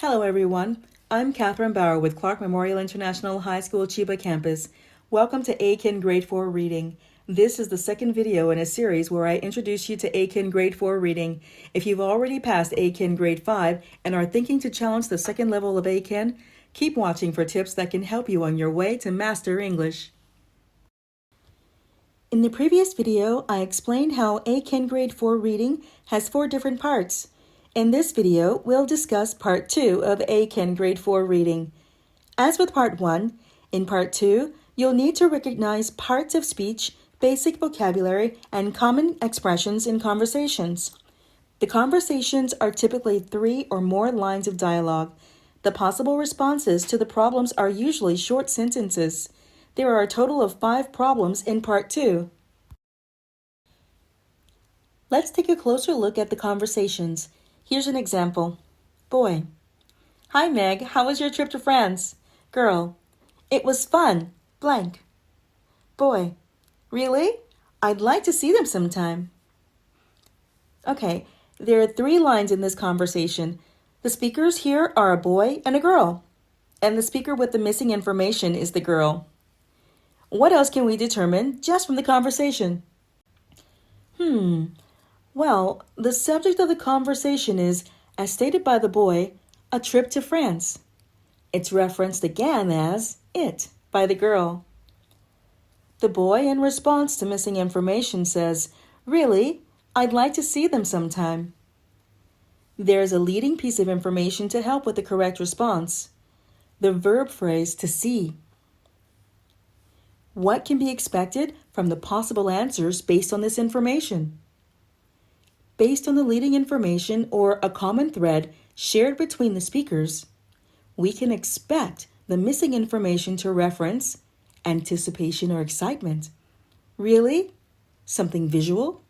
Hello everyone, I'm Katherine Bauer with Clark Memorial International High School Chiba campus. Welcome to Aiken Grade 4 Reading. This is the second video in a series where I introduce you to Aiken Grade 4 Reading. If you've already passed Aiken Grade 5 and are thinking to challenge the second level of Aiken, keep watching for tips that can help you on your way to master English. In the previous video, I explained how Aiken Grade 4 Reading has 4 different parts. In this video, we'll discuss Part 2 of Aiken Grade 4 Reading. As with Part 1, in Part 2, you'll need to recognize parts of speech, basic vocabulary, and common expressions in conversations. The conversations are typically 3 or more lines of dialogue. The possible responses to the problems are usually short sentences. There are a total of 5 problems in Part 2. Let's take a closer look at the conversations. Here's an example. Boy: Hi Meg, how was your trip to France? Girl: It was fun. Blank. Boy: Really? I'd like to see them sometime. Okay, there are 3 lines in this conversation. The speakers here are a boy and a girl, and the speaker with the missing information is the girl. What else can we determine just from the conversation? Well, the subject of the conversation is, as stated by the boy, a trip to France. It's referenced again as it by the girl. The boy, in response to missing information, says, Really? I'd like to see them sometime. There's a leading piece of information to help with the correct response. The verb phrase to see. What can be expected from the possible answers based on this information? Based on the leading information or a common thread shared between the speakers, we can expect the missing information to reference anticipation or excitement. Really? Something visual?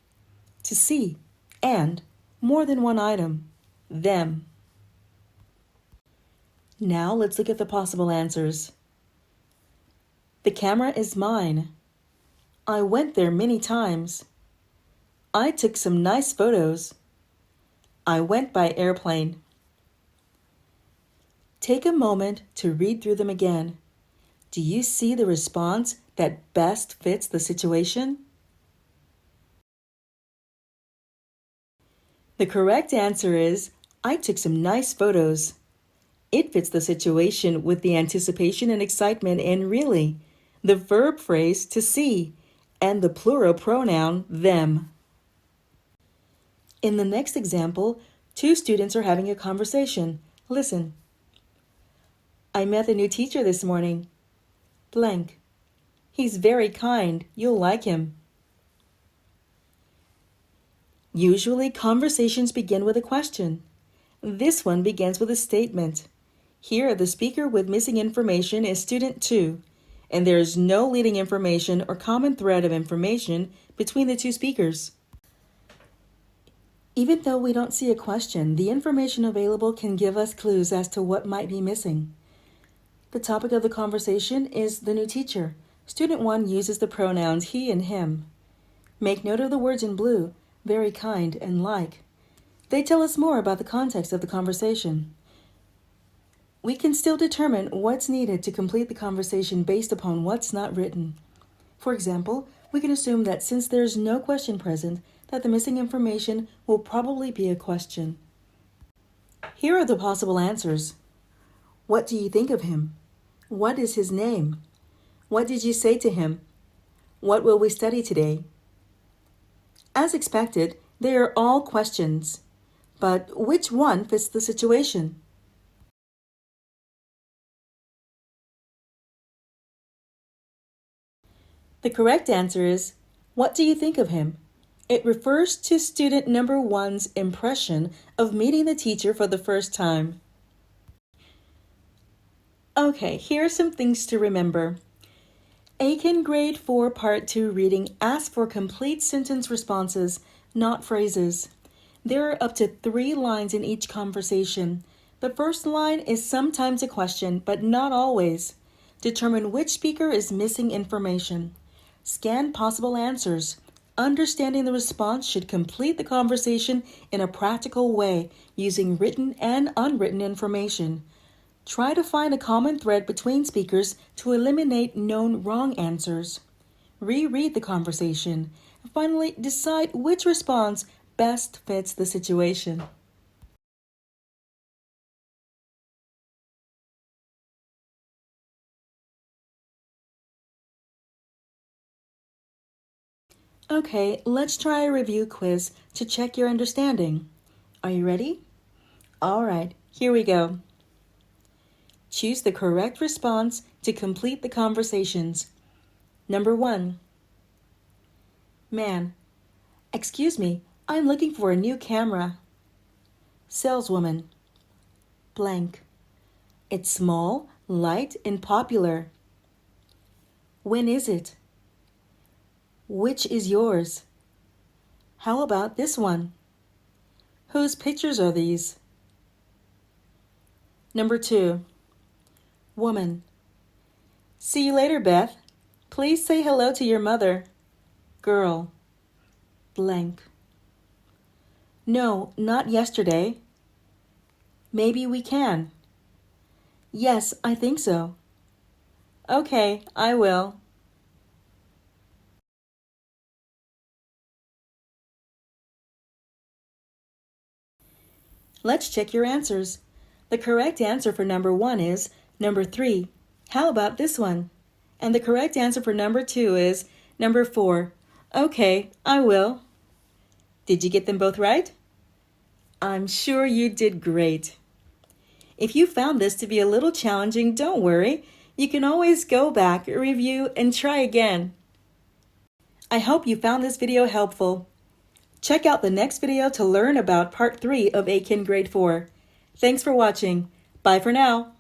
To see, and more than one item, them. Now let's look at the possible answers. The camera is mine. I went there many times. I took some nice photos. I went by airplane. Take a moment to read through them again. Do you see the response that best fits the situation? The correct answer is, I took some nice photos. It fits the situation with the anticipation and excitement in really, the verb phrase to see, and the plural pronoun them. In the next example, 2 students are having a conversation. Listen. I met the new teacher this morning. Blank. He's very kind. You'll like him. Usually, conversations begin with a question. This one begins with a statement. Here, the speaker with missing information is student 2, and there is no leading information or common thread of information between the 2 speakers. Even though we don't see a question, the information available can give us clues as to what might be missing. The topic of the conversation is the new teacher. Student 1 uses the pronouns he and him. Make note of the words in blue, very kind and like. They tell us more about the context of the conversation. We can still determine what's needed to complete the conversation based upon what's not written. For example, we can assume that since there's no question present, that the missing information will probably be a question. Here are the possible answers. What do you think of him? What is his name? What did you say to him? What will we study today? As expected, they are all questions. But which one fits the situation? The correct answer is, what do you think of him? It refers to student number 1's impression of meeting the teacher for the first time. Okay, here are some things to remember. Aiken Grade 4 Part 2 Reading asks for complete sentence responses, not phrases. There are up to 3 lines in each conversation. The first line is sometimes a question, but not always. Determine which speaker is missing information. Scan possible answers. understanding the response should complete the conversation in a practical way using written and unwritten information. Try to find a common thread between speakers to eliminate known wrong answers. Reread the conversation, and finally decide which response best fits the situation. Okay, let's try a review quiz to check your understanding. Are you ready? All right, here we go. Choose the correct response to complete the conversations. Number 1. Man, excuse me, I'm looking for a new camera. Saleswoman, blank. It's small, light, and popular. When is it? Which is yours? How about this one? Whose pictures are these? Number 2. Woman. See you later, Beth. Please say hello to your mother. Girl. Blank. No, not yesterday. Maybe we can. Yes, I think so. Okay, I will. Let's check your answers. The correct answer for number 1 is number 3. How about this one? And the correct answer for number 2 is number 4. Okay, I will. Did you get them both right? I'm sure you did great. If you found this to be a little challenging, don't worry. You can always go back, review, and try again. I hope you found this video helpful. Check out the next video to learn about Part 3 of Aiken Grade 4. Thanks for watching. Bye for now.